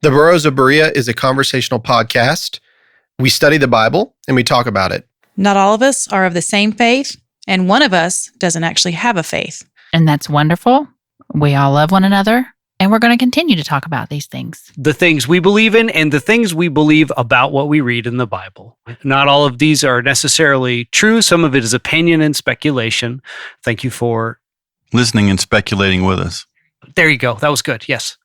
The Burrows of Berea is a conversational podcast. We study the Bible and we talk about it. Not all of us are of the same faith, and one of us doesn't actually have a faith. And that's wonderful. We all love one another, and we're going to continue to talk about these things. The things we believe in and the things we believe about what we read in the Bible. Not all of these are necessarily true. Some of it is opinion and speculation. Thank you for listening and speculating with us. There you go. That was good. Yes.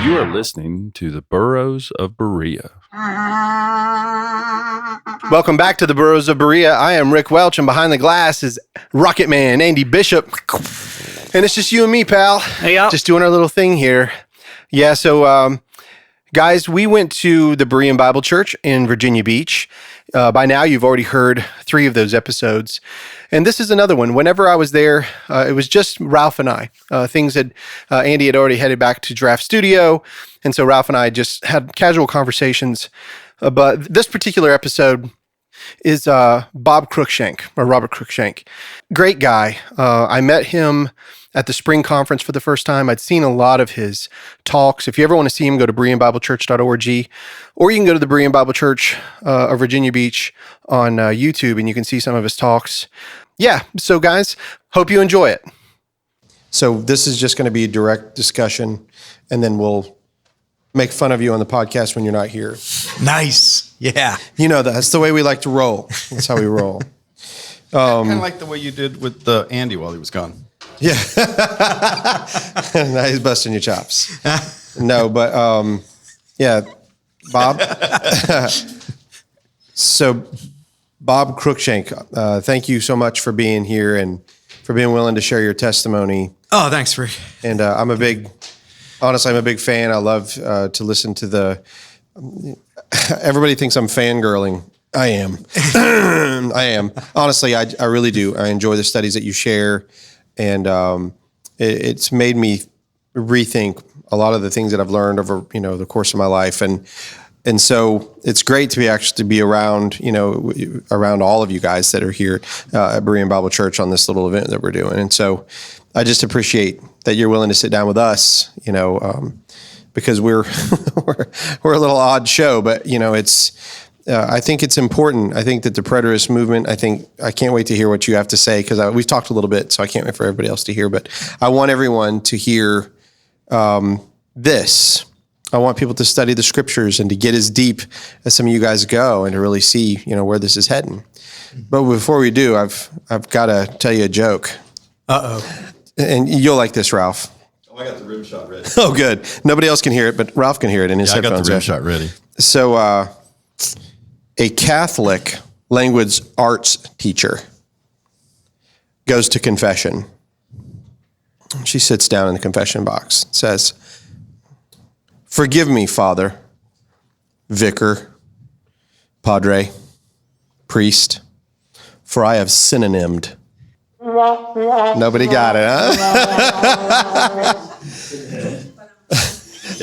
You are listening to the Burrows of Berea. Welcome back to the Burrows of Berea. I am Rick Welch, and behind the glass is Rocket Man, Andy Bishop. And it's just you and me, pal. Hey, just doing our little thing here. Yeah, so guys, we went to the Berean Bible Church in Virginia Beach. By now, you've already heard 3 of those episodes. And this is another one. Whenever I was there, it was just Ralph and I. Andy had already headed back to Draft Studio. And so Ralph and I just had casual conversations. But this particular episode is Robert Cruickshank. Great guy. I met him at the spring conference for the first time. I'd seen a lot of his talks. If you ever want to see him, go to BereanBibleChurch.org, or you can go to the Berean Bible Church of Virginia Beach on YouTube, and you can see some of his talks. Yeah, so guys, hope you enjoy it. So this is just going to be a direct discussion, and then we'll make fun of you on the podcast when you're not here. Nice. Yeah. You know, that's the way we like to roll. That's how we roll. Kind of like the way you did with Andy while he was gone. Yeah. Now he's busting your chops. No, but yeah, Bob. So Bob Cruickshank, thank you so much for being here and for being willing to share your testimony. Oh, thanks, Rick. And I'm a big fan. I love to listen to everybody thinks I'm fangirling. I am. I am. Honestly, I really do. I enjoy the studies that you share. And it's made me rethink a lot of the things that I've learned over the course of my life, and so it's great to be around around all of you guys that are here at Berean Bible Church on this little event that we're doing. And so I just appreciate that you're willing to sit down with us, because we're we're a little odd show, but it's. I think it's important. I think that the preterist movement, I can't wait to hear what you have to say, because we've talked a little bit, so I can't wait for everybody else to hear. But I want everyone to hear this. I want people to study the scriptures and to get as deep as some of you guys go and to really see, where this is heading. But before we do, I've got to tell you a joke. Uh-oh. And you'll like this, Ralph. Oh, I got the rim shot ready. Oh, good. Nobody else can hear it, but Ralph can hear it in his headphones. I got the rim shot ready. So, a Catholic language arts teacher goes to confession. She sits down in the confession box, says, "Forgive me, Father, Vicar, Padre, Priest, for I have synonymmed." Nobody got it, huh?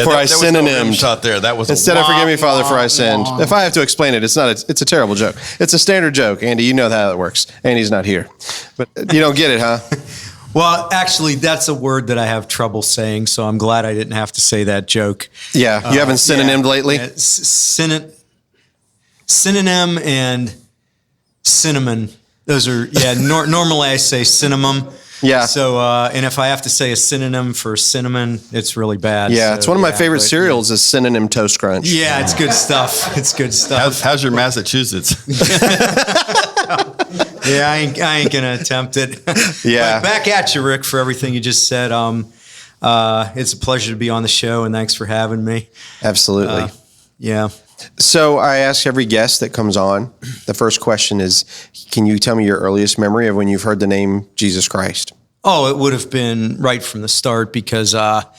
For I synonymed. Shot there. That was instead of "Forgive me, Father, for I sinned." If I have to explain it, it's a terrible joke. It's a standard joke, Andy. You know how that works. Andy's not here, but you don't get it, huh? Well, actually, that's a word that I have trouble saying, so I'm glad I didn't have to say that joke. Yeah, you haven't synonymed lately. Synonym and cinnamon. Those are normally I say cinnamon. Yeah. So, and if I have to say a synonym for cinnamon, it's really bad. Yeah, so, it's one of my favorite cereals is Synonym Toast Crunch. Yeah, it's good stuff. It's good stuff. How's your Massachusetts? Yeah, I ain't gonna attempt it. Yeah. But back at you, Rick, for everything you just said. It's a pleasure to be on the show, and thanks for having me. Absolutely. Yeah. So I ask every guest that comes on, the first question is, can you tell me your earliest memory of when you've heard the name Jesus Christ? Oh, it would have been right from the start, because up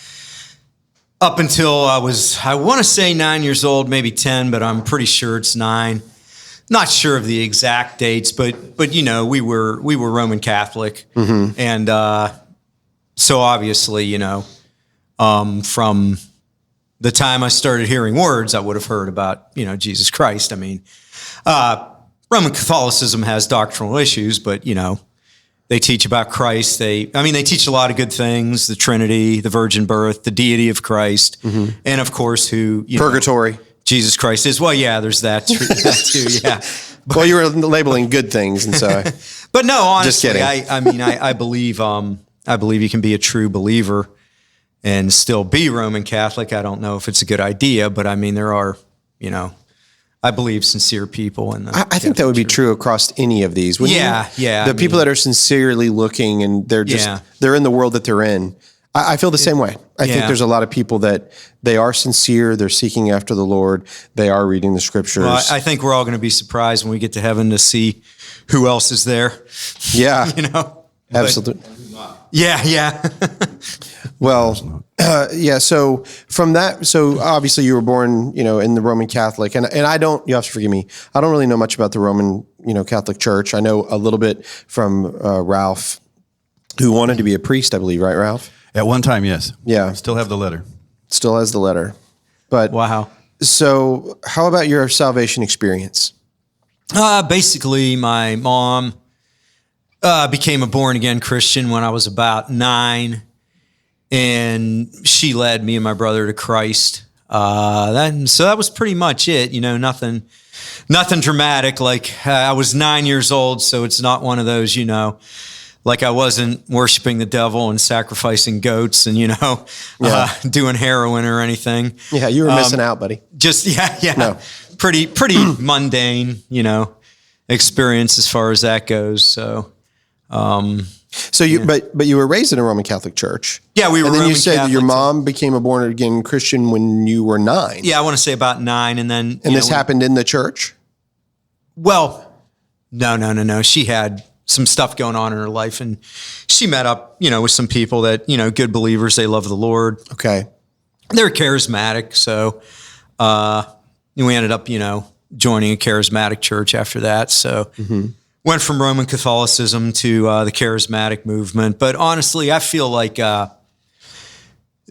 until I want to say 9 years old, maybe 10, but I'm pretty sure it's 9. Not sure of the exact dates, but we were Roman Catholic, mm-hmm. and so obviously, from the time I started hearing words, I would have heard about Jesus Christ. I mean, Roman Catholicism has doctrinal issues, but They teach about Christ. They teach a lot of good things: the Trinity, the virgin birth, the deity of Christ, and of course, who Purgatory. Jesus Christ is. Well, yeah, there's that too. Yeah. Well, you were labeling good things, and so. But no, honestly, Just kidding. I believe you can be a true believer and still be Roman Catholic. I don't know if it's a good idea, but I mean, there are, I believe sincere people. And I think that would be true across any of these. The people that are sincerely looking and they're they're in the world that they're in. I feel the same way. I think there's a lot of people that they are sincere. They're seeking after the Lord. They are reading the scriptures. Well, I think we're all going to be surprised when we get to heaven to see who else is there. Yeah. Absolutely. Yeah. Well, so from that, obviously you were born, in the Roman Catholic, and I don't, you have to forgive me, I don't really know much about the Roman, Catholic Church. I know a little bit from Ralph, who wanted to be a priest, I believe, right, Ralph? At one time, yes. Yeah. Still have the letter. Still has the letter. But wow. So how about your salvation experience? Basically, my mom became a born-again Christian when I was about 9, and she led me and my brother to Christ. So that was pretty much it. Nothing dramatic. Like I was 9 years old, so it's not one of those, like I wasn't worshiping the devil and sacrificing goats and, doing heroin or anything. Yeah, you were missing out, buddy. Just, yeah. No. Pretty mundane, experience as far as that goes. So, but you were raised in a Roman Catholic church. Yeah, we were. And then Roman you said Catholic your mom became a born again Christian when you were 9. Yeah, I want to say about 9, and then. And this happened in the church? Well, no. She had some stuff going on in her life, and she met up, with some people that good believers. They love the Lord. Okay, they're charismatic, so we ended up, joining a charismatic church after that. So. Went from Roman Catholicism to the charismatic movement. But honestly, I feel like there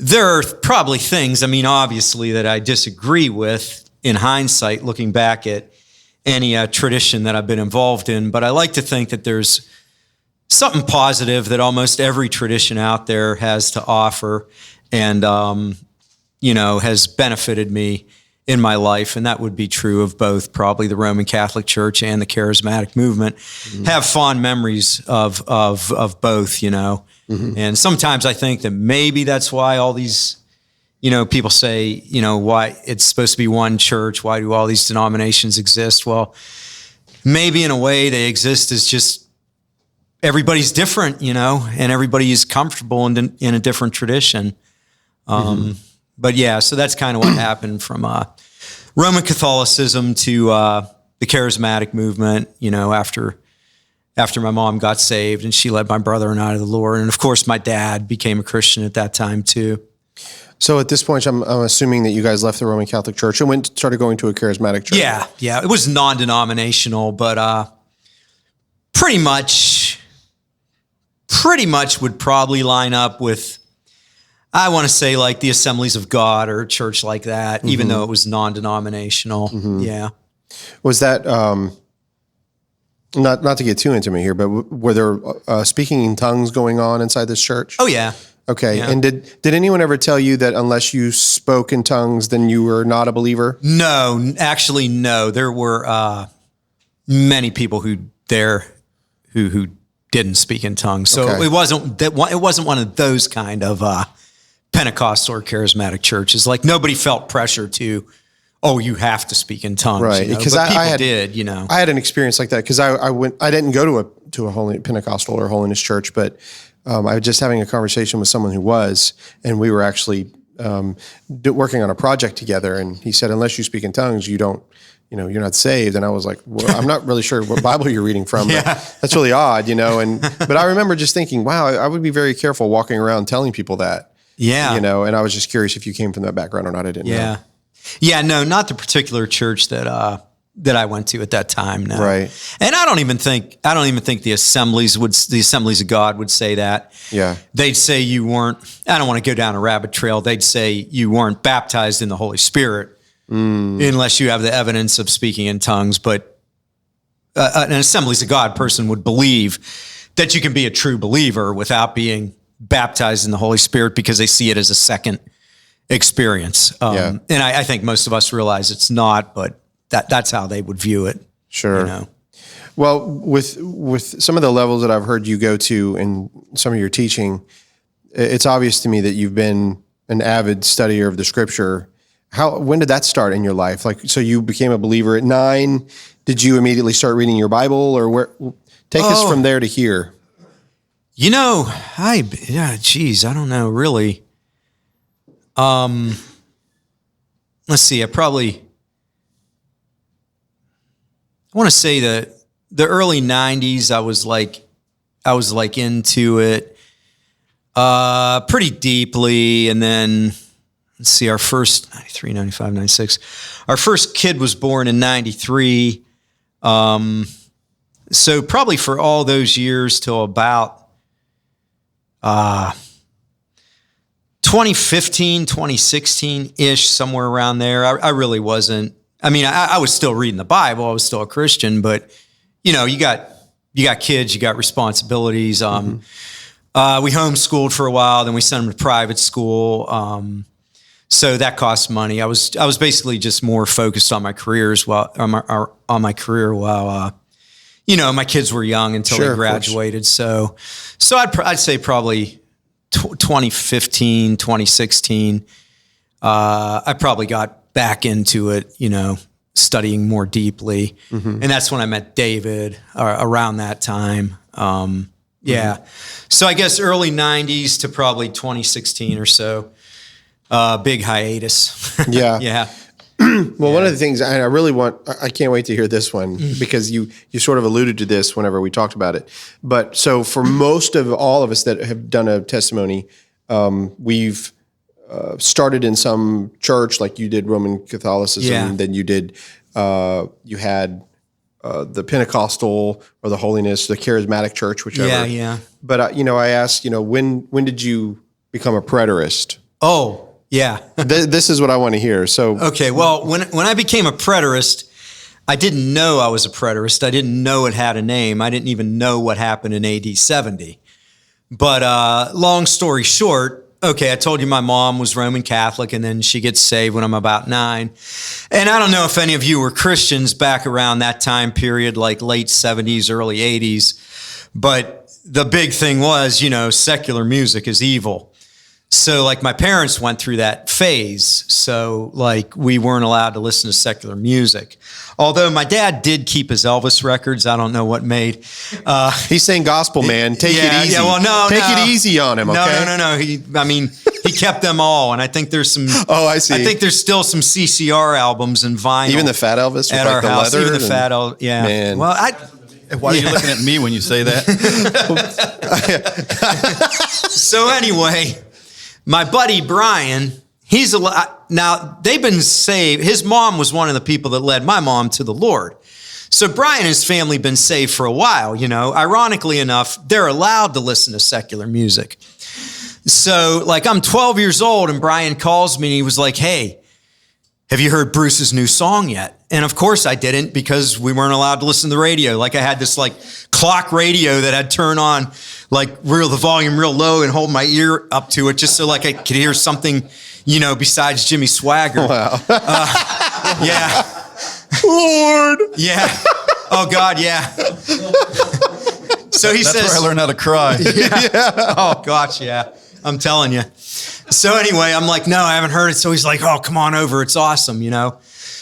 are probably things, obviously, that I disagree with in hindsight, looking back at any tradition that I've been involved in. But I like to think that there's something positive that almost every tradition out there has to offer and, has benefited me in my life, and that would be true of both probably the Roman Catholic Church and the charismatic movement. Have fond memories of both, and sometimes I think that maybe that's why all these, people say, why it's supposed to be one church. Why do all these denominations exist? Well, maybe in a way they exist as just everybody's different, and everybody is comfortable in a different tradition. But yeah, so that's kind of what happened from Roman Catholicism to the charismatic movement, after my mom got saved and she led my brother and I to the Lord. And of course, my dad became a Christian at that time too. So at this point, I'm assuming that you guys left the Roman Catholic Church and started going to a charismatic church. Yeah. It was non-denominational, but pretty much would probably line up with, I want to say, like the Assemblies of God or a church like that, even though it was non-denominational. Yeah. Was that, not to get too intimate here, but were there speaking in tongues going on inside this church? Oh, yeah. Okay. Yeah. And did anyone ever tell you that unless you spoke in tongues, then you were not a believer? No, actually, no. There were many people who didn't speak in tongues. So Okay. it wasn't one of those kind of Pentecostal or charismatic churches. Like nobody felt pressure to, you have to speak in tongues, right? Because but people I did. I had an experience like that because I didn't go to a holy Pentecostal or holiness church, but I was just having a conversation with someone who was, and we were actually working on a project together, and he said, unless you speak in tongues, you don't. You're not saved. And I was like, well, I'm not really sure what Bible you're reading from. But that's really odd, but I remember just thinking, wow, I would be very careful walking around telling people that. Yeah. And I was just curious if you came from that background or not. I didn't know. Yeah, no, not the particular church that I went to at that time. No. Right. And I don't even think the Assemblies of God would say that. Yeah. They'd say you weren't, I don't want to go down a rabbit trail. They'd say you weren't baptized in the Holy Spirit unless you have the evidence of speaking in tongues. But an Assemblies of God person would believe that you can be a true believer without being baptized in the Holy Spirit because they see it as a second experience. And I think most of us realize it's not, but that's how they would view it. Sure. You know? Well, with some of the levels that I've heard you go to in some of your teaching, it's obvious to me that you've been an avid studier of the Scripture. When did that start in your life? Like, so you became a believer at 9. Did you immediately start reading your Bible, or where? Take us from there to here. You know, I don't know, really. Let's see. I want to say that the early 90s, I was like into it pretty deeply. And then, let's see, our first, 93, 95, 96, our first kid was born in 93. So probably for all those years till about 2015, 2016-ish, somewhere around there, I really wasn't. I mean, I was still reading the Bible. I was still a Christian, but you know, you got kids, you got responsibilities. We homeschooled for a while, then we sent them to private school. So that costs money. I was basically just more focused on my careers while you know, my kids were young until they graduated. So I'd say probably 2015, 2016. I probably got back into it, you know, studying more deeply. And that's when I met David around that time. So I guess early 90s to probably 2016 or so. Big hiatus. Yeah. Well, one of the things I can't wait to hear this one because you sort of alluded to this whenever we talked about it. But so for most of all of us that have done a testimony, we've started in some church, like you did Roman Catholicism, and then you did, you had the Pentecostal or the Holiness, the Charismatic Church, whichever. Yeah. But, you know, I asked, you know, when did you become a preterist? Oh, yeah. This is what I want to hear. So, okay. Well, when I became a preterist, I didn't know I was a preterist. I didn't know it had a name. I didn't even know what happened in AD 70. But long story short, okay, I told you my mom was Roman Catholic, and then she gets saved when I'm about 9. And I don't know if any of you were Christians back around that time period, like late 70s, early 80s. But the big thing was, you know, secular music is evil. So like my parents went through that phase. So like we weren't allowed to listen to secular music. Although my dad did keep his Elvis records. I don't know what made. He's saying gospel, man. Take it easy. Yeah, well, Take it easy on him, okay? No. He kept them all. And I think there's some. Oh, I see. I think there's still some CCR albums and vinyl. Even the Fat Elvis at with our like house. the leather. Even the Fat Elvis. Yeah. Man. Well, Why are you looking at me when you say that? So anyway, my buddy Brian, now they've been saved. His mom was one of the people that led my mom to the Lord. So Brian and his family been saved for a while, you know. Ironically enough, they're allowed to listen to secular music. So like I'm 12 years old and Brian calls me and he was like, "Hey, have you heard Bruce's new song yet?" And of course I didn't because we weren't allowed to listen to the radio. Like I had this like clock radio that I'd turn on like the volume real low and hold my ear up to it just so like I could hear something, you know, besides Jimmy Swagger. Wow. Yeah. Lord. Yeah. Oh God, yeah. So he says. That's where I learned how to cry. Yeah. Oh gosh, yeah. I'm telling you. So anyway, I'm like, no, I haven't heard it. So he's like, oh, come on over. It's awesome, you know?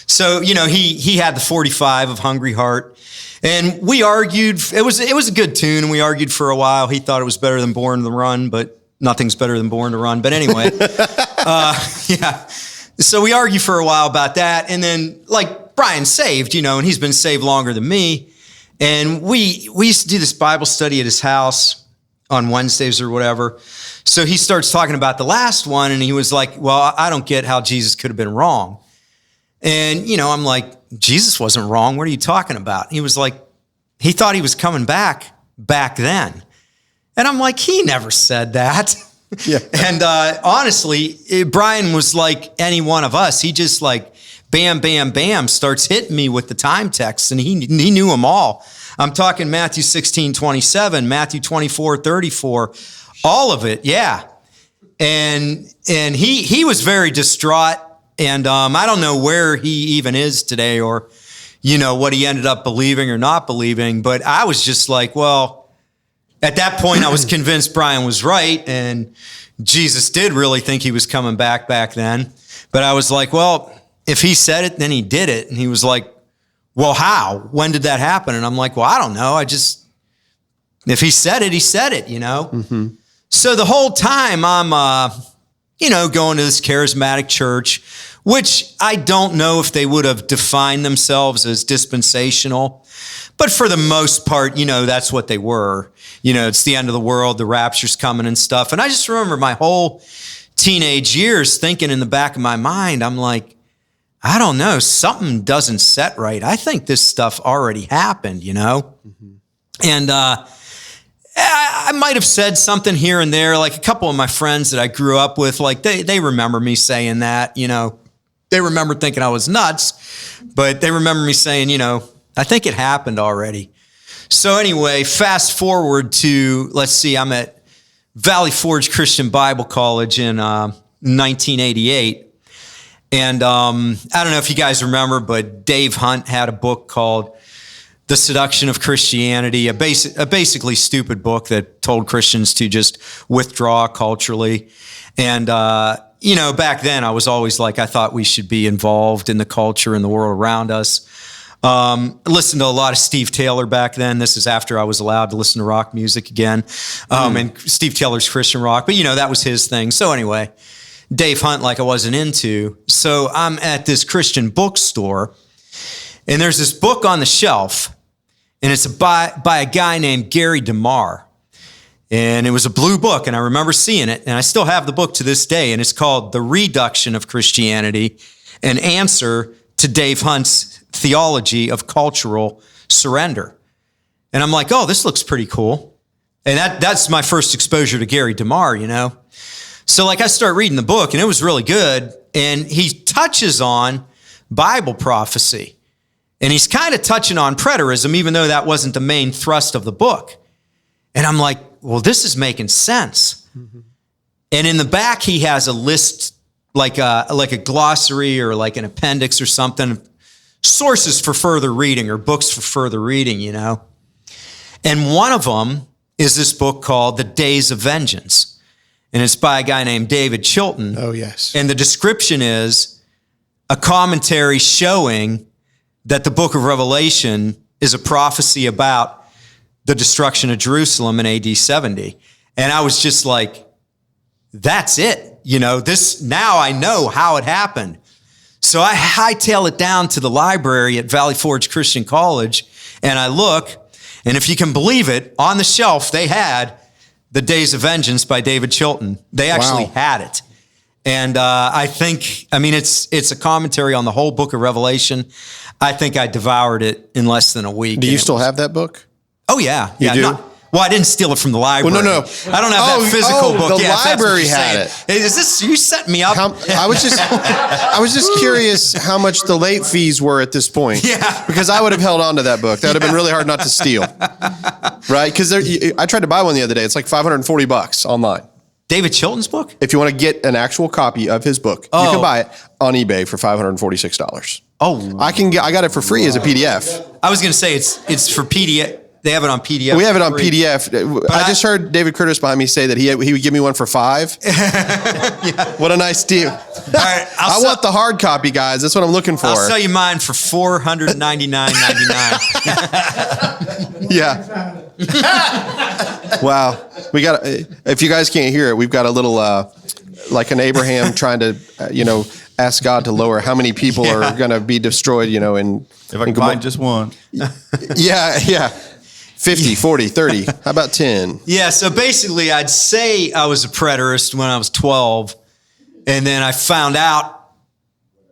So, you know, he had the 45 of Hungry Heart and we argued. It was a good tune and we argued for a while. He thought it was better than Born to Run, but nothing's better than Born to Run. But anyway, yeah. So we argued for a while about that. And then like Brian's saved, you know, and he's been saved longer than me. And we used to do this Bible study at his house on Wednesdays or whatever. So he starts talking about the last one and he was like, well, I don't get how Jesus could have been wrong. And, you know, I'm like, Jesus wasn't wrong. What are you talking about? He was like, he thought he was coming back then. And I'm like, he never said that. Yeah. And honestly, Brian was like any one of us. He just like, bam, bam, bam, starts hitting me with the time texts and he knew them all. I'm talking Matthew 16:27, Matthew 24:34, all of it, yeah. And he was very distraught, and I don't know where he even is today, or what he ended up believing or not believing. But I was just like, well, at that point, I was convinced Brian was right, and Jesus did really think he was coming back then. But I was like, well, if he said it, then he did it. And he was like, well, how? When did that happen? And I'm like, well, I don't know. If he said it, he said it, Mm-hmm. So the whole time I'm, going to this charismatic church, which I don't know if they would have defined themselves as dispensational, but for the most part, that's what they were. It's the end of the world, the rapture's coming and stuff. And I just remember my whole teenage years thinking in the back of my mind, I'm like, I don't know, something doesn't set right. I think this stuff already happened, Mm-hmm. And I might have said something here and there, like a couple of my friends that I grew up with, like they remember me saying that, They remember thinking I was nuts, but they remember me saying, I think it happened already. So anyway, fast forward to, let's see, I'm at Valley Forge Christian Bible College in 1988. And I don't know if you guys remember, but Dave Hunt had a book called The Seduction of Christianity, a basically stupid book that told Christians to just withdraw culturally. And, back then I was always like, I thought we should be involved in the culture and the world around us. I listened to a lot of Steve Taylor back then. This is after I was allowed to listen to rock music again. And Steve Taylor's Christian rock, but that was his thing. So anyway, Dave Hunt, like I wasn't into. So I'm at this Christian bookstore, and there's this book on the shelf, and it's by a guy named Gary DeMar. And it was a blue book, and I remember seeing it, and I still have the book to this day, and it's called The Reduction of Christianity, an answer to Dave Hunt's theology of cultural surrender. And I'm like, oh, this looks pretty cool. And that's my first exposure to Gary DeMar, So I start reading the book, and it was really good, and he touches on Bible prophecy. And he's kind of touching on preterism, even though that wasn't the main thrust of the book. And I'm like, well, this is making sense. Mm-hmm. And in the back, he has a list, like a glossary or like an appendix or something, sources for further reading or books for further reading, And one of them is this book called The Days of Vengeance. And it's by a guy named David Chilton. Oh, yes. And the description is a commentary showing that the book of Revelation is a prophecy about the destruction of Jerusalem in AD 70. And I was just like, that's it. This, now I know how it happened. So I hightail it down to the library at Valley Forge Christian College, and I look, and if you can believe it, on the shelf they had The Days of Vengeance by David Chilton. They actually had it. And I think, it's a commentary on the whole book of Revelation. I think I devoured it in less than a week. Do you still have that book? Oh, yeah. You do? Well, I didn't steal it from the library. Well, no. I don't have that physical book. The library had it. Is this, you set me up? I was just curious how much the late fees were at this point. Yeah. Because I would have held on to that book. That would have been really hard not to steal. Right? Because I tried to buy one the other day. It's like $540 online. David Chilton's book? If you want to get an actual copy of his book, you can buy it on eBay for $546. Oh. I got it for free as a PDF. I was going to say it's for PDF. They have it on PDF. We have it on PDF. I just heard David Curtis behind me say that he would give me one for $5. Yeah. What a nice deal. All right, I want the hard copy, guys. That's what I'm looking for. I'll sell you mine for $499.99. Yeah. Wow. We got. If you guys can't hear it, we've got a little like an Abraham trying to ask God to lower how many people are going to be destroyed. And if I can find just one. Yeah. 50, 40, 30. How about 10? Yeah, so basically I'd say I was a preterist when I was 12, and then I found out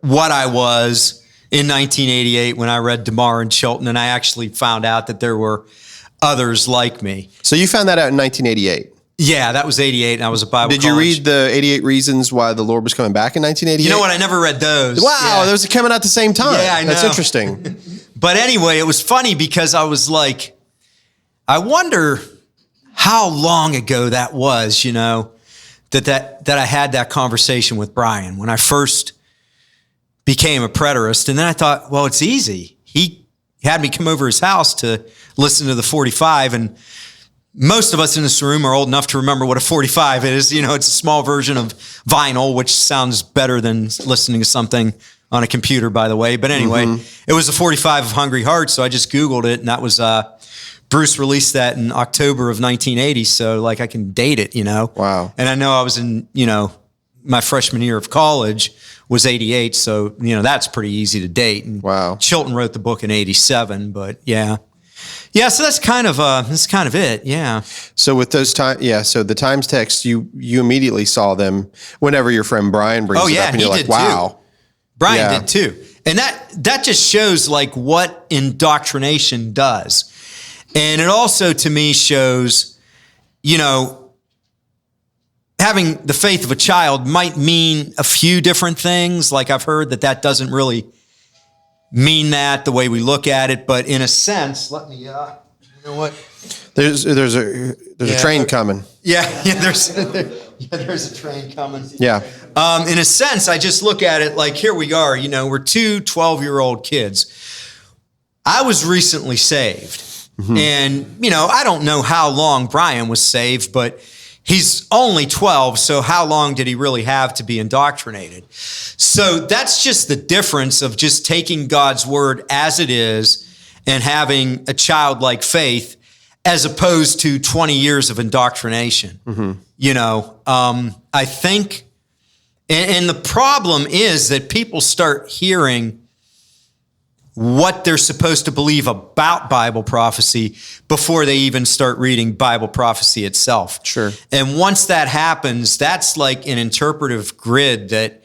what I was in 1988 when I read DeMar and Chilton, and I actually found out that there were others like me. So you found that out in 1988? Yeah, that was 88, and I was a Bible Did you read the 88 Reasons Why the Lord Was Coming Back in 1988? You know what? I never read those. Wow, those are coming out at the same time. Yeah, I know. That's interesting. But anyway, it was funny because I was like, I wonder how long ago that was, that I had that conversation with Brian when I first became a preterist. And then I thought, well, it's easy. He had me come over his house to listen to the 45. And most of us in this room are old enough to remember what a 45 is. It's a small version of vinyl, which sounds better than listening to something on a computer, by the way. But anyway, It was a 45 of Hungry Hearts. So I just Googled it, and that was, Bruce released that in October of 1980. So I can date it, Wow. And I know I was in, my freshman year of college was 88. So, that's pretty easy to date. And Wow. Chilton wrote the book in 87, but yeah. Yeah. So that's kind of it. Yeah. So with those so the Times text, you immediately saw them whenever your friend Brian brings it up, and you're like, wow. Too. Brian did too. And that just shows what indoctrination does. And it also, to me, shows, having the faith of a child might mean a few different things. I've heard that doesn't really mean that the way we look at it. But in a sense, let me, you know what? There's a train coming. Yeah, there's a train coming. Yeah. In a sense, I just look at it here we are, we're two 12-year-old kids. I was recently saved. And, I don't know how long Brian was saved, but he's only 12. So how long did he really have to be indoctrinated? So that's just the difference of just taking God's word as it is and having a childlike faith as opposed to 20 years of indoctrination. I think, and the problem is that people start hearing what they're supposed to believe about Bible prophecy before they even start reading Bible prophecy itself. Sure. And once that happens, that's like an interpretive grid that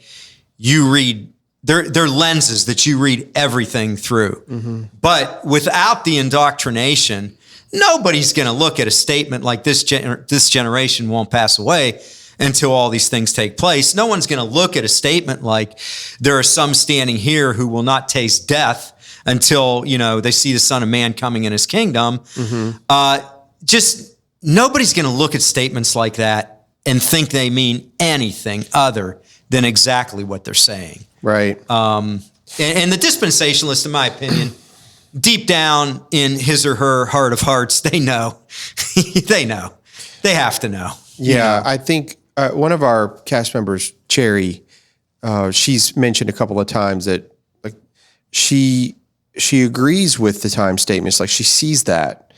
you read. They're lenses that you read everything through. But without the indoctrination, nobody's going to look at a statement like this generation won't pass away until all these things take place. No one's going to look at a statement like there are some standing here who will not taste death until, they see the Son of Man coming in his kingdom. Just nobody's going to look at statements like that and think they mean anything other than exactly what they're saying. Right. And the dispensationalists, in my opinion, deep down in his or her heart of hearts, they know. They know. They have to know. Yeah, I think one of our cast members, Cherry, she's mentioned a couple of times that she agrees with the time statements. She sees that.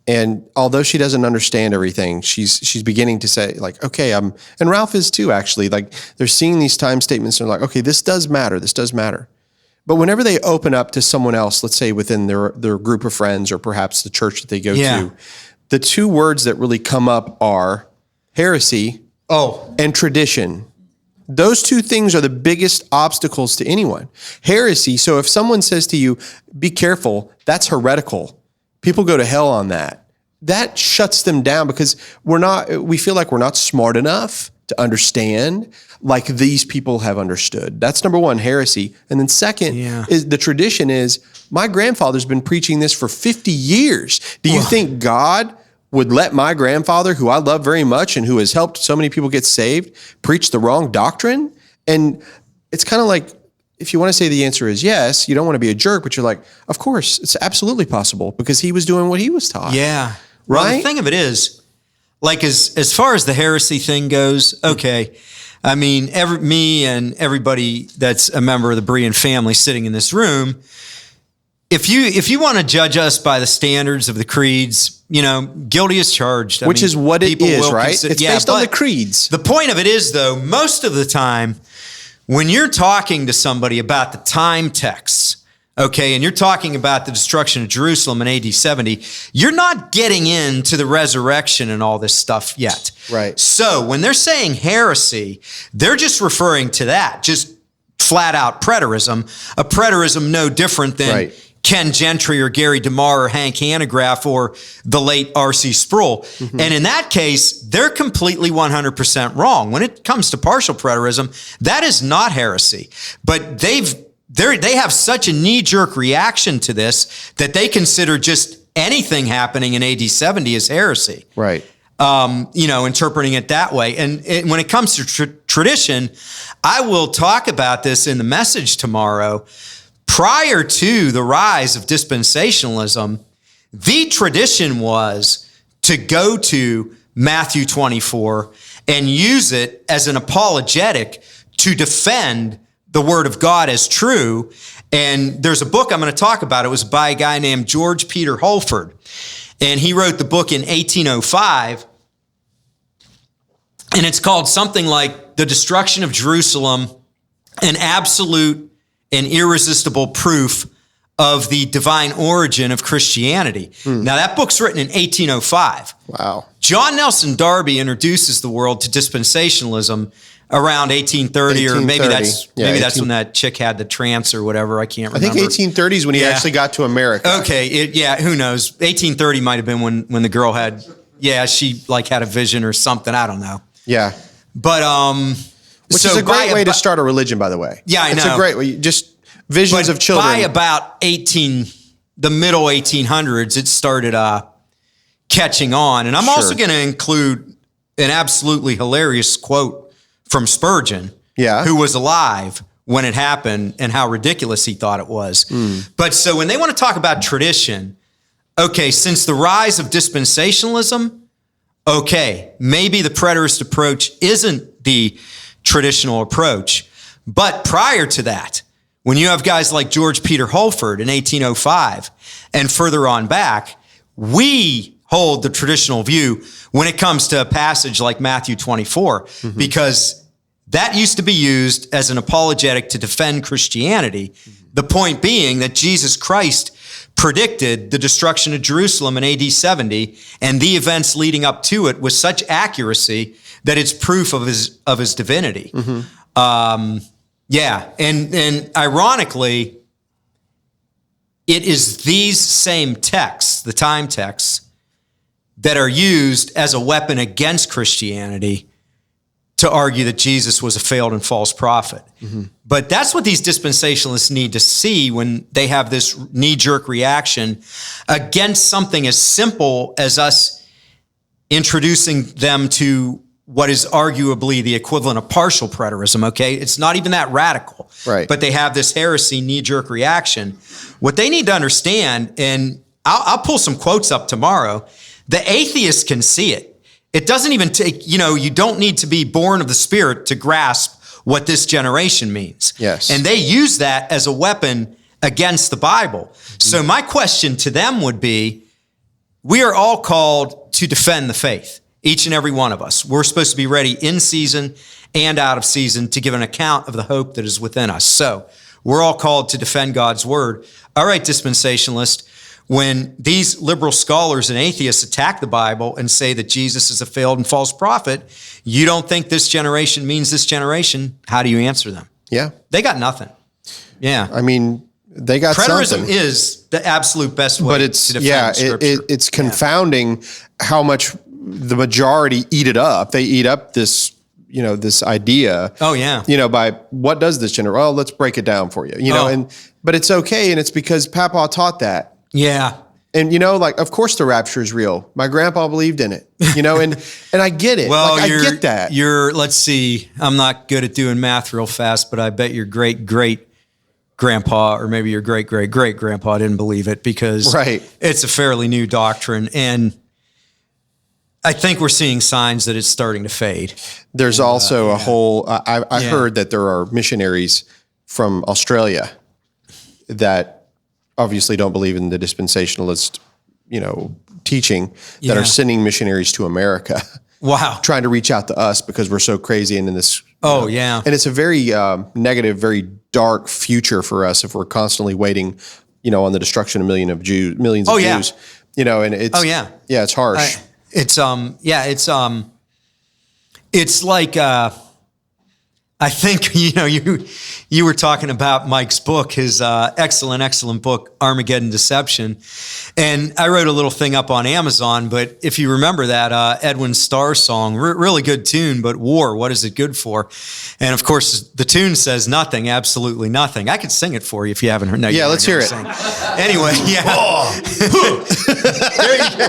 And although she doesn't understand everything, she's beginning to say okay, and Ralph is too, actually. They're seeing these time statements and they're okay, this does matter. This does matter. But whenever they open up to someone else, let's say within their group of friends or perhaps the church that they go to, the two words that really come up are heresy and tradition. Those two things are the biggest obstacles to anyone. Heresy, so if someone says to you, be careful, that's heretical. People go to hell on that. That shuts them down because we feel like we're not smart enough to understand like these people have understood. That's number one, heresy. And then second is the tradition is, my grandfather's been preaching this for 50 years. Do you think God would let my grandfather, who I love very much and who has helped so many people get saved, preach the wrong doctrine? And it's kind of like, if you want to say the answer is yes, you don't want to be a jerk, but you're like, of course, it's absolutely possible because he was doing what he was taught. Yeah. Right? Well, the thing of it is, as far as the heresy thing goes, okay, I mean, me and everybody that's a member of the Berean family sitting in this room, if you want to judge us by the standards of the creeds, guilty as charged. Which is what it is, right? It's based on the creeds. The point of it is, though, most of the time, when you're talking to somebody about the time texts, okay, and you're talking about the destruction of Jerusalem in AD 70, you're not getting into the resurrection and all this stuff yet. Right. So when they're saying heresy, they're just referring to that, just flat out preterism, a preterism no different than Ken Gentry or Gary DeMar or Hank Hanegraaff or the late R.C. Sproul. And in that case, they're completely 100% wrong. When it comes to partial preterism, that is not heresy. But they have such a knee-jerk reaction to this that they consider just anything happening in AD 70 is heresy. Right. Interpreting it that way. And when it comes to tradition, I will talk about this in the message tomorrow. Prior to the rise of dispensationalism, the tradition was to go to Matthew 24 and use it as an apologetic to defend the word of God as true. And there's a book I'm going to talk about. It was by a guy named George Peter Holford. And he wrote the book in 1805. And it's called something like The Destruction of Jerusalem, an absolute and irresistible proof of the divine origin of Christianity. Now, that book's written in 1805. Wow. John Nelson Darby introduces the world to dispensationalism around 1830, or maybe that's when that chick had the trance or whatever. I can't remember. I think 1830s when he actually got to America. Okay, who knows? 1830 might have been when the girl had, she had a vision or something. I don't know. Yeah. But which is a great way to start a religion, by the way. Yeah, I know. It's a great way. Just visions of children. By about the middle 1800s, it started catching on. And I'm also going to include an absolutely hilarious quote from Spurgeon, who was alive when it happened and how ridiculous he thought it was. But so when they want to talk about tradition, since the rise of dispensationalism, maybe the preterist approach isn't the traditional approach. But prior to that, when you have guys like George Peter Holford in 1805 and further on back, we hold the traditional view when it comes to a passage like Matthew 24, because that used to be used as an apologetic to defend Christianity. The point being that Jesus Christ predicted the destruction of Jerusalem in AD 70 and the events leading up to it with such accuracy that it's proof of his divinity. And ironically, it is these same texts, the time texts, that are used as a weapon against Christianity to argue that Jesus was a failed and false prophet. But that's what these dispensationalists need to see when they have this knee-jerk reaction against something as simple as us introducing them to what is arguably the equivalent of partial preterism, It's not even that radical. Right. But they have this heresy knee-jerk reaction. What they need to understand, and I'll pull some quotes up tomorrow, the atheists can see it. It doesn't even take, you don't need to be born of the Spirit to grasp what this generation means. Yes. And they use that as a weapon against the Bible. So my question to them would be, we are all called to defend the faith, each and every one of us. We're supposed to be ready in season and out of season to give an account of the hope that is within us. So we're all called to defend God's word. All right, dispensationalist, when these liberal scholars and atheists attack the Bible and say that Jesus is a failed and false prophet, you don't think this generation means this generation. How do you answer them? Yeah. They got nothing. Yeah. I mean, they got Preterism something. is the absolute best way to defend Scripture. It's confounding how much the majority eat it up. They eat up this, this idea. Oh, yeah. By what does this generation? Well, let's break it down for you. But it's okay, and it's because Papa taught that. Yeah. And of course the rapture is real. My grandpa believed in it. And I get it. Well, I get that. Let's see. I'm not good at doing math real fast, but I bet your great grandpa, or maybe your great grandpa, didn't believe it, because it's a fairly new doctrine, and I think we're seeing signs that it's starting to fade. There's also a whole. I heard that there are missionaries from Australia that obviously don't believe in the dispensationalist, teaching, that are sending missionaries to America. Wow. Trying to reach out to us because we're so crazy and in this. And it's a very negative, very dark future for us if we're constantly waiting, on the destruction of millions of Jews. And it's. It's harsh. It's like I think, you were talking about Mike's book, his excellent book, Armageddon Deception. And I wrote a little thing up on Amazon, but if you remember that Edwin Starr song, really good tune, but war, what is it good for? And of course, the tune says nothing, absolutely nothing. I could sing it for you if you haven't heard. No, Yeah, let's hear it. Anyway, yeah.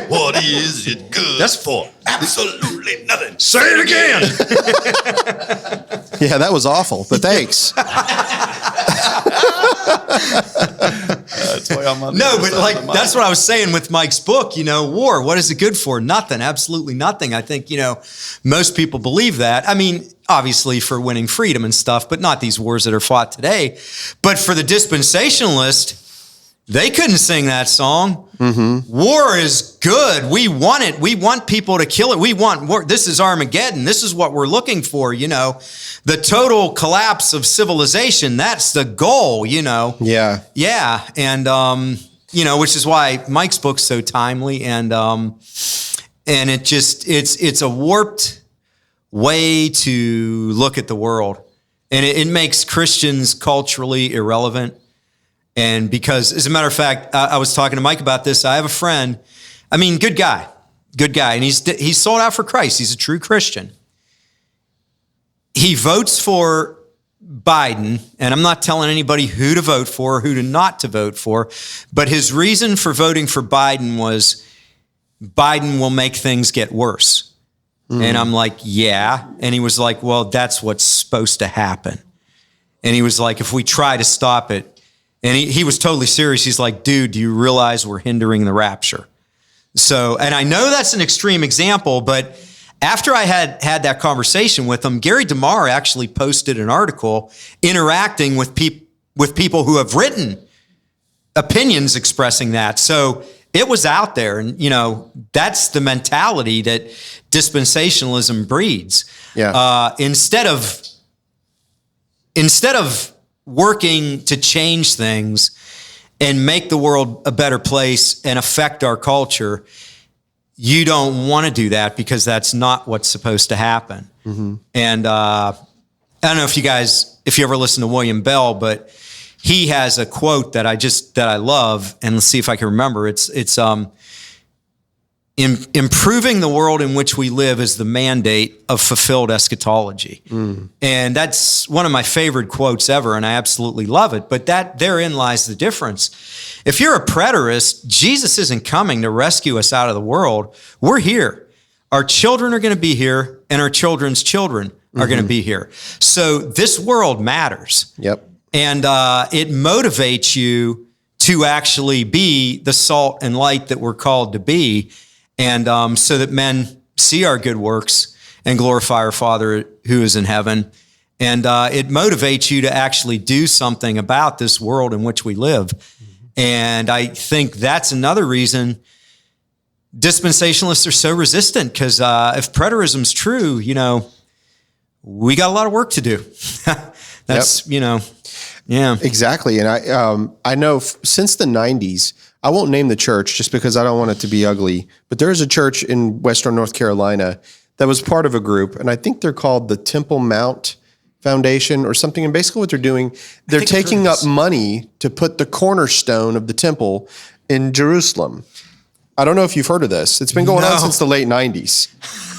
What is it good? That's for. Absolutely nothing. Say it again. Yeah, that was awful, but thanks. That's why I'm on the No, other but side of the that's mic. what I was saying with Mike's book, war, what is it good for? Nothing, absolutely nothing. I think, most people believe that. I mean, obviously for winning freedom and stuff, but not these wars that are fought today. But for the dispensationalist, they couldn't sing that song. Mm-hmm. War is good. We want it. We want people to kill it. We want war. This is Armageddon. This is what we're looking for, the total collapse of civilization. That's the goal, Yeah. Yeah. And, which is why Mike's book's so timely. And it just, it's a warped way to look at the world. And it makes Christians culturally irrelevant. And because, as a matter of fact, I was talking to Mike about this. I have a friend, good guy, and he's sold out for Christ. He's a true Christian. He votes for Biden, and I'm not telling anybody who to vote for or who to not to vote for, but his reason for voting for Biden was Biden will make things get worse. And I'm like, yeah. And he was like, well, that's what's supposed to happen. And he was like, if we try to stop it, and he was totally serious. He's like, dude, do you realize we're hindering the rapture? So, and I know that's an extreme example, but after I had that conversation with him, Gary DeMar actually posted an article interacting with people who have written opinions expressing that. So it was out there. And, that's the mentality that dispensationalism breeds. Yeah. Instead of working to change things and make the world a better place and affect our culture, you don't want to do that because that's not what's supposed to happen. Mm-hmm. And I don't know if you ever listen to William Bell, but he has a quote that I love, and let's see if I can remember. It's improving the world in which we live is the mandate of fulfilled eschatology. And that's one of my favorite quotes ever, and I absolutely love it. But therein lies the difference. If you're a preterist, Jesus isn't coming to rescue us out of the world. We're here. Our children are going to be here, and our children's children are going to be here. So this world matters. Yep. And it motivates you to actually be the salt and light that we're called to be. And so that men see our good works and glorify our Father who is in heaven. And it motivates you to actually do something about this world in which we live. Mm-hmm. And I think that's another reason dispensationalists are so resistant, because if preterism's true, we got a lot of work to do. That's, yeah. Exactly. And I know since the 90s, I won't name the church just because I don't want it to be ugly, but there is a church in Western North Carolina that was part of a group, and I think they're called the Temple Mount Foundation or something. And basically what they're doing, they're taking up money to put the cornerstone of the temple in Jerusalem. I don't know if you've heard of this. It's been going on since the late 90s.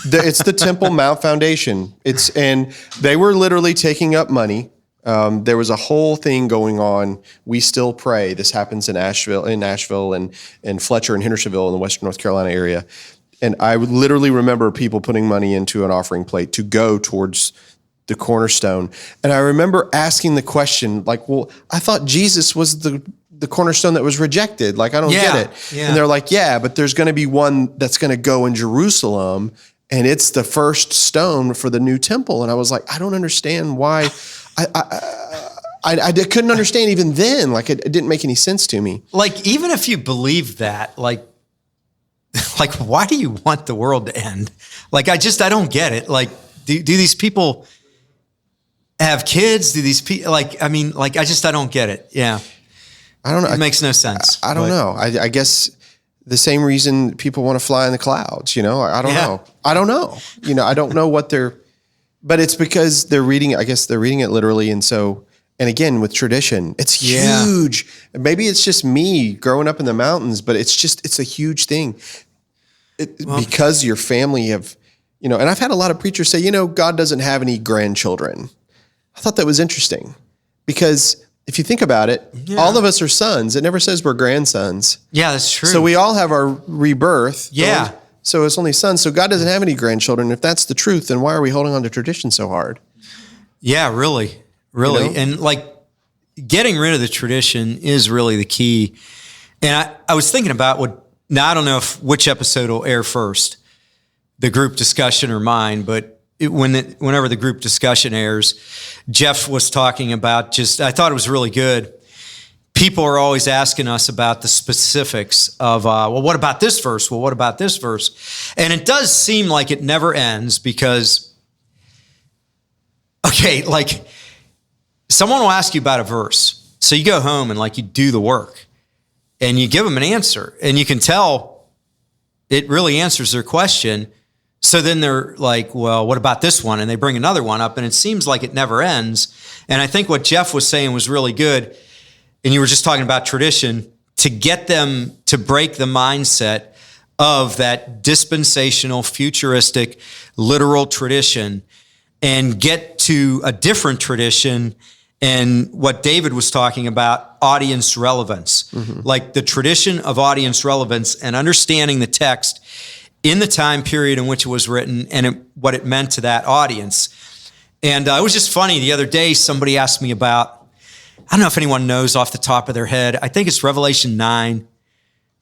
It's the Temple Mount Foundation. And they were literally taking up money. There was a whole thing going on. We still pray. This happens in Nashville and Fletcher and Hendersonville in the Western North Carolina area. And I would literally remember people putting money into an offering plate to go towards the cornerstone. And I remember asking the question, like, well, I thought Jesus was the cornerstone that was rejected. Like, I don't get it. Yeah. And they're like, yeah, but there's going to be one that's going to go in Jerusalem, and it's the first stone for the new temple. And I was like, I don't understand why. I couldn't understand even then. Like, it didn't make any sense to me. Like, even if you believe that, like, why do you want the world to end? Like, I don't get it. Like, do these people have kids? Do these people, I don't get it. Yeah. I don't know. It makes no sense. I don't know. I guess the same reason people want to fly in the clouds, I don't know. I don't know. I don't know what they're But it's because they're reading, I guess they're reading it literally. And again, with tradition, it's huge. Maybe it's just me growing up in the mountains, but it's a huge thing. Because your family have, and I've had a lot of preachers say, God doesn't have any grandchildren. I thought that was interesting because if you think about it, all of us are sons. It never says we're grandsons. Yeah, that's true. So we all have our rebirth. Yeah. So it's only sons. So God doesn't have any grandchildren. If that's the truth, then why are we holding on to tradition so hard? Yeah, really. And like getting rid of the tradition is really the key. And I was thinking about now I don't know which episode will air first, the group discussion or mine, but whenever the group discussion airs, Jeff was talking about I thought it was really good. People are always asking us about the specifics of, what about this verse? Well, what about this verse? And it does seem like it never ends because, like someone will ask you about a verse. So you go home and you do the work and you give them an answer and you can tell it really answers their question. So then they're like, well, what about this one? And they bring another one up and it seems like it never ends. And I think what Jeff was saying was really good. And you were just talking about tradition, to get them to break the mindset of that dispensational, futuristic, literal tradition and get to a different tradition. And what David was talking about, audience relevance, like the tradition of audience relevance and understanding the text in the time period in which it was written and what it meant to that audience. And it was just funny. The other day, somebody asked me about, I don't know if anyone knows off the top of their head. I think it's Revelation 9,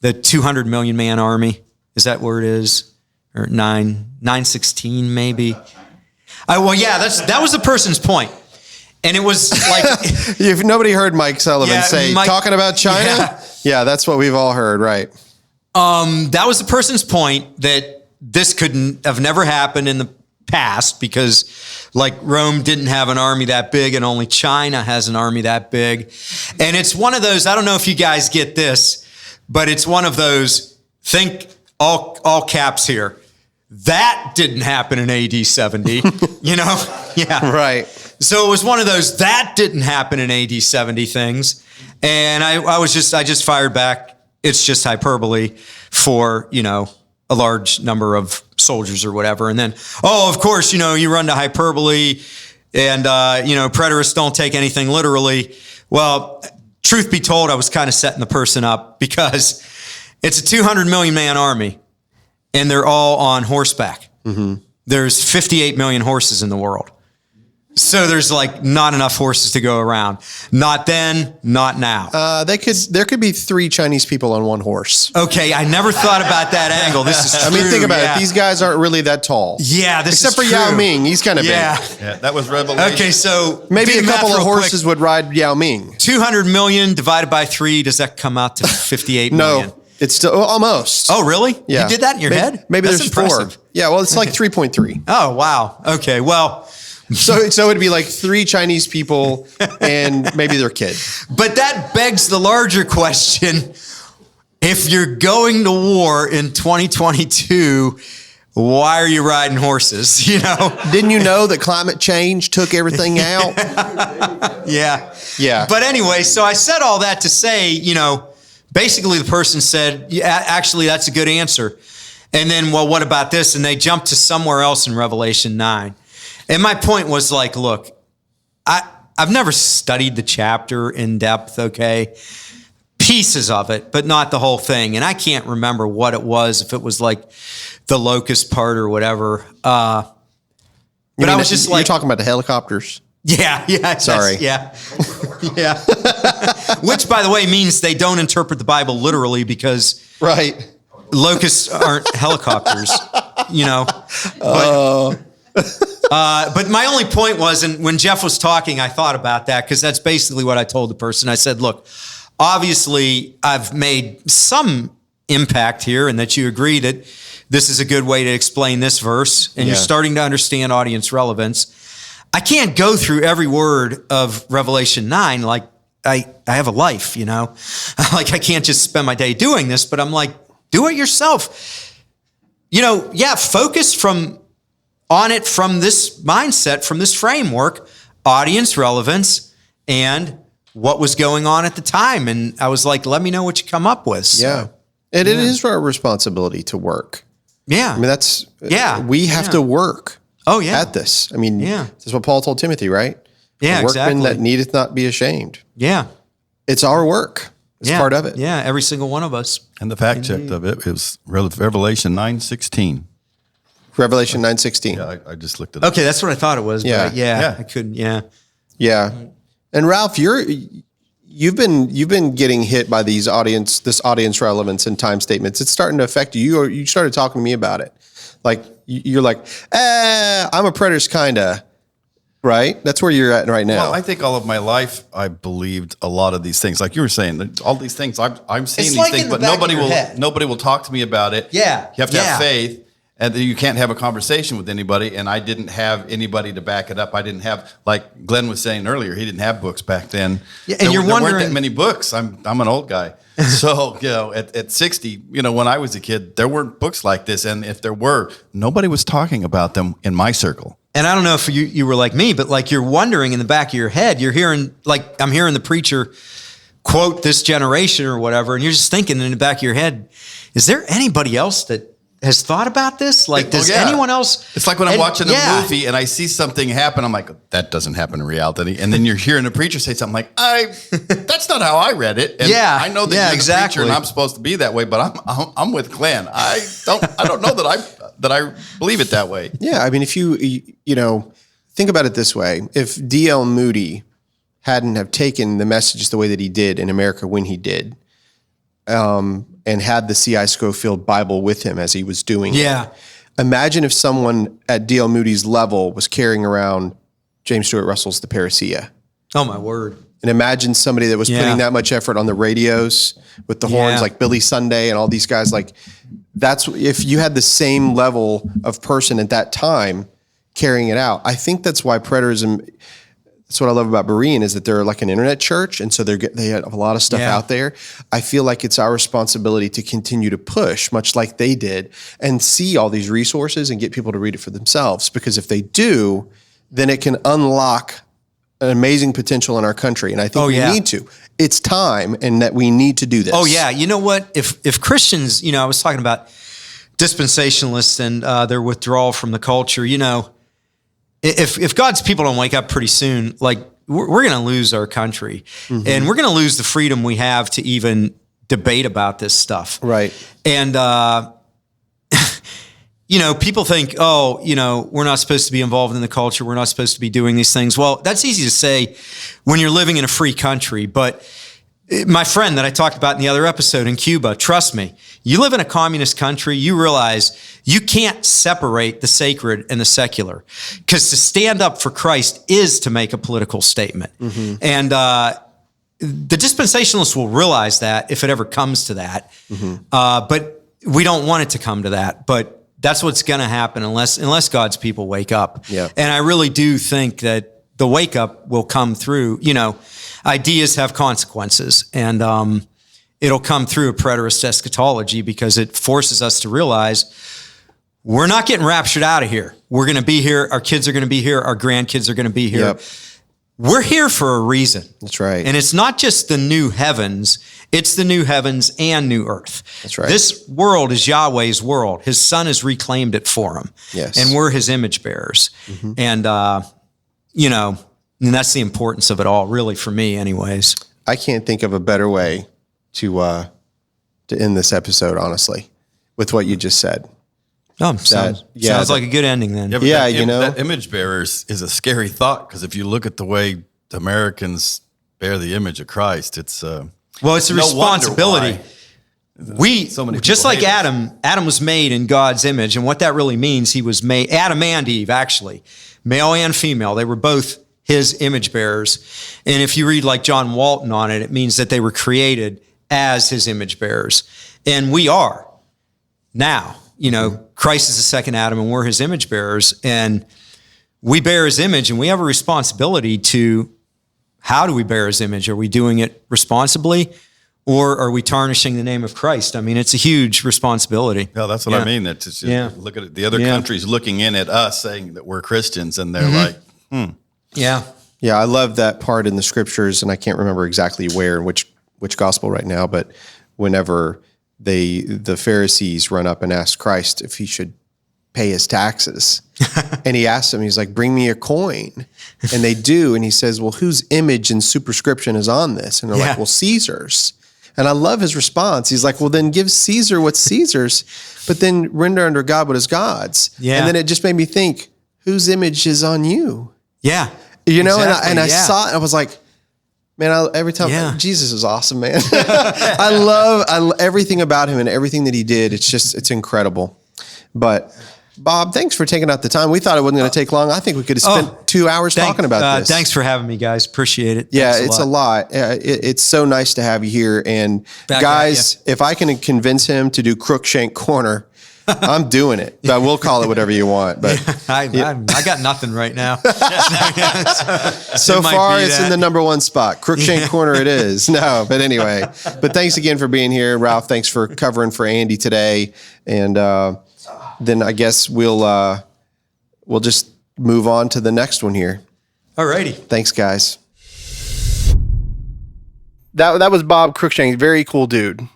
the 200 million man army. Is that where it is? Or 9:16 maybe? That was the person's point. And it was like... If nobody heard Mike Sullivan say, talking about China? Yeah, that's what we've all heard, right? That was the person's point that this couldn't have never happened in the past because Rome didn't have an army that big and only China has an army that big. And it's one of those, I don't know if you guys get this, but it's one of those, think all caps here. That didn't happen in AD 70, Yeah. Right. So it was one of those, that didn't happen in AD 70 things. And I just fired back. It's just hyperbole for, a large number of soldiers or whatever. And then, of course, you run to hyperbole and, preterists don't take anything literally. Well, truth be told, I was kind of setting the person up because it's a 200 million man army and they're all on horseback. Mm-hmm. There's 58 million horses in the world. So there's not enough horses to go around. Not then, not now. There could be 3 Chinese people on one horse. Okay, I never thought about that angle. This is true. I mean, think about it. These guys aren't really that tall. Yeah, except for Yao Ming, he's kind of big. Yeah, that was Revelation. Okay, so maybe a couple of horses would ride Yao Ming. 200 million divided by 3, does that come out to 58 million? No, it's still almost. Oh, really? Yeah. You did that in your head? Maybe That's there's impressive. 4. Yeah, well, it's 3.3. Oh, wow. Okay, well... So it'd be 3 Chinese people and maybe their kid. But that begs the larger question. If you're going to war in 2022, why are you riding horses? Didn't you know that climate change took everything out? Yeah. But anyway, so I said all that to say, basically the person said, yeah, actually, that's a good answer. And then, well, what about this? And they jumped to somewhere else in Revelation 9. And my point was look, I've never studied the chapter in depth, okay? Pieces of it, but not the whole thing. And I can't remember what it was, if it was the locust part or whatever. But I was just You're talking about the helicopters? Yeah. Sorry. Yeah. Which, by the way, means they don't interpret the Bible literally because locusts aren't helicopters, But my only point was, and when Jeff was talking, I thought about that because that's basically what I told the person. I said, look, obviously I've made some impact here and that you agree that this is a good way to explain this verse and you're starting to understand audience relevance. I can't go through every word of Revelation 9 like I have a life, I can't just spend my day doing this, but I'm do it yourself. Focus from on it from this mindset, from this framework, audience relevance, and what was going on at the time. And I was like, let me know what you come up with. So, Yeah. And it is our responsibility to work. yeah. I mean, that's, we have Yeah. to work Oh, yeah. at this. I mean, Yeah. that's what Paul told Timothy, right? Yeah, A workman exactly. that needeth not be ashamed. Yeah. It's our work. It's Yeah. part of it. Yeah. Every single one of us. And the fact check of it is Revelation 9:16. Revelation 9:16. Yeah, I just looked it up. Okay. That's what I thought it was. Yeah. But yeah. Yeah. I couldn't. Yeah. Yeah. And Ralph, you've been getting hit by this audience relevance and time statements. It's starting to affect you. You started talking to me about it. Like you're like, I'm a preterist kinda, right? That's where you're at right now. Well, I think all of my life I believed a lot of these things. Like you were saying, that all these things I'm seeing It's these like things, in the but back nobody of your will head. nobody will talk to me about it. Yeah. You have to Yeah. have faith. And then you can't have a conversation with anybody. And I didn't have anybody to back it up. I didn't have, like Glenn was saying earlier, he didn't have books back then. Yeah, and there you're weren't wondering- that many books. I'm an old guy. So, at 60, when I was a kid, there weren't books like this. And if there were, nobody was talking about them in my circle. And I don't know if you were like me, but like you're wondering in the back of your head, you're hearing, like I'm hearing the preacher quote this generation or whatever. And you're just thinking in the back of your head, is there anybody else that has thought about this? Like, does anyone else? It's like when I'm and- watching a yeah. movie and I see something happen, I'm like, that doesn't happen in reality. And then you're hearing a preacher say something like, that's not how I read it. And Yeah, I know that yeah, you're the exactly. preacher and I'm supposed to be that way, but I'm with Glenn. I don't know that I believe it that way. Yeah, I mean, if you think about it this way, if D.L. Moody hadn't have taken the message the way that he did in America when he did, and had the C.I. Scofield Bible with him as he was doing Yeah. it, imagine if someone at D.L. Moody's level was carrying around James Stewart Russell's The Parousia. Oh my word. And imagine somebody that was Yeah. putting that much effort on the radios with the horns, Yeah. like Billy Sunday and all these guys. Like, that's if you had the same level of person at that time carrying it out. I think that's why preterism. That's what I love about Berean is that they're like an internet church, and so they have a lot of stuff Yeah. out there. I feel like it's our responsibility to continue to push, much like they did, and see all these resources and get people to read it for themselves. Because if they do, then it can unlock an amazing potential in our country. And I think we need to. It's time, and that we need to do this. Oh yeah. You know what? If Christians, I was talking about dispensationalists and their withdrawal from the culture, if God's people don't wake up pretty soon, like we're going to lose our country, and we're going to lose the freedom we have to even debate about this stuff. Right. And, people think, we're not supposed to be involved in the culture. We're not supposed to be doing these things. Well, that's easy to say when you're living in a free country. But my friend that I talked about in the other episode in Cuba, trust me, you live in a communist country, you realize you can't separate the sacred and the secular. Because to stand up for Christ is to make a political statement. And the dispensationalists will realize that if it ever comes to that. But we don't want it to come to that. But that's what's going to happen unless God's people wake up. Yeah. And I really do think that the wake up will come through, ideas have consequences, and it'll come through a preterist eschatology because it forces us to realize we're not getting raptured out of here. We're going to be here. Our kids are going to be here. Our grandkids are going to be here. Yep. We're here for a reason. That's right. And it's not just the new heavens, it's the new heavens and new earth. That's right. This world is Yahweh's world. His son has reclaimed it for him. Yes. And we're his image bearers. And, and that's the importance of it all, really, for me anyways. I can't think of a better way to end this episode, honestly, with what you just said. Oh, sounds like a good ending then. But Yeah, that image bearer is a scary thought, because if you look at the way the Americans bear the image of Christ, it's Well, it's a no responsibility. why so many Just people like hate us. Adam was made in God's image. And what that really means, he was made, Adam and Eve, actually, male and female, they were both his image bearers. And if you read like John Walton on it, it means that they were created as his image bearers. And we are now, Christ is the second Adam and we're his image bearers. And we bear his image, and we have a responsibility to, how do we bear his image? Are we doing it responsibly, or are we tarnishing the name of Christ? I mean, it's a huge responsibility. Yeah, that's what I mean. It's just, look at it. The other countries looking in at us saying that we're Christians, and they're like, Yeah. Yeah, I love that part in the scriptures, and I can't remember exactly where, which gospel right now, but whenever the Pharisees run up and ask Christ if he should pay his taxes, and he asks them, he's like, bring me a coin. And they do, and he says, well, whose image and superscription is on this? And they're like, well, Caesar's. And I love his response. He's like, well, then give Caesar what's Caesar's, but then render unto God what is God's. Yeah. And then it just made me think, whose image is on you? Yeah. You know, Exactly, and I saw it, and I was like, man, every time, Jesus is awesome, man. I love everything about him and everything that he did. It's incredible. But Bob, thanks for taking out the time. We thought it wasn't going to take long. I think we could have spent 2 hours talking about this. Thanks for having me, guys. Appreciate it. Yeah, Thanks it's a lot. It's so nice to have you here. And guys, if I can convince him to do Cruickshank Corner, I'm doing it. But we'll call it whatever you want. But I got nothing right now. So far, it's in the number one spot. Cruickshank Corner it is. No, but anyway. But thanks again for being here. Ralph, thanks for covering for Andy today. And then I guess we'll just move on to the next one here. All righty. Thanks, guys. That was Bob Cruickshank. Very cool dude.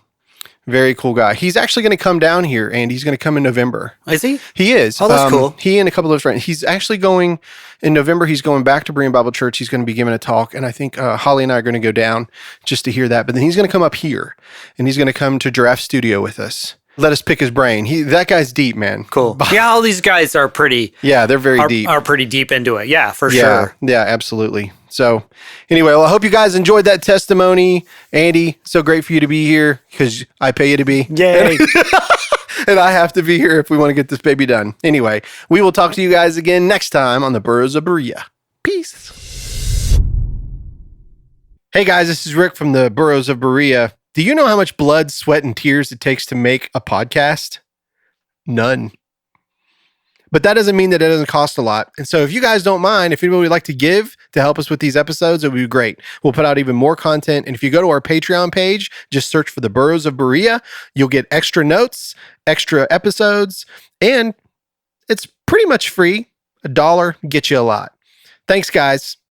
Very cool guy. He's actually going to come down here, and he's going to come in November. Is he? He is. Oh, that's cool. He and a couple of his friends. He's actually going in November. He's going back to Berean Bible Church. He's going to be giving a talk, and I think Holly and I are going to go down just to hear that. But then he's going to come up here, and he's going to come to Giraffe Studio with us. Let us pick his brain. That guy's deep, man. Cool. Yeah, all these guys are pretty. Yeah, they're very deep. Are pretty deep into it. Yeah, for sure. Yeah, absolutely. So anyway, well, I hope you guys enjoyed that testimony. Andy, so great for you to be here because I pay you to be. Yay. And I have to be here if we want to get this baby done. Anyway, we will talk to you guys again next time on the Burros of Berea. Peace. Hey guys, this is Rick from the Burros of Berea. Do you know how much blood, sweat, and tears it takes to make a podcast? None. But that doesn't mean that it doesn't cost a lot. And so if you guys don't mind, if anybody would like to give to help us with these episodes, it would be great. We'll put out even more content. And if you go to our Patreon page, just search for the Burros of Berea, you'll get extra notes, extra episodes, and it's pretty much free. $1 gets you a lot. Thanks, guys.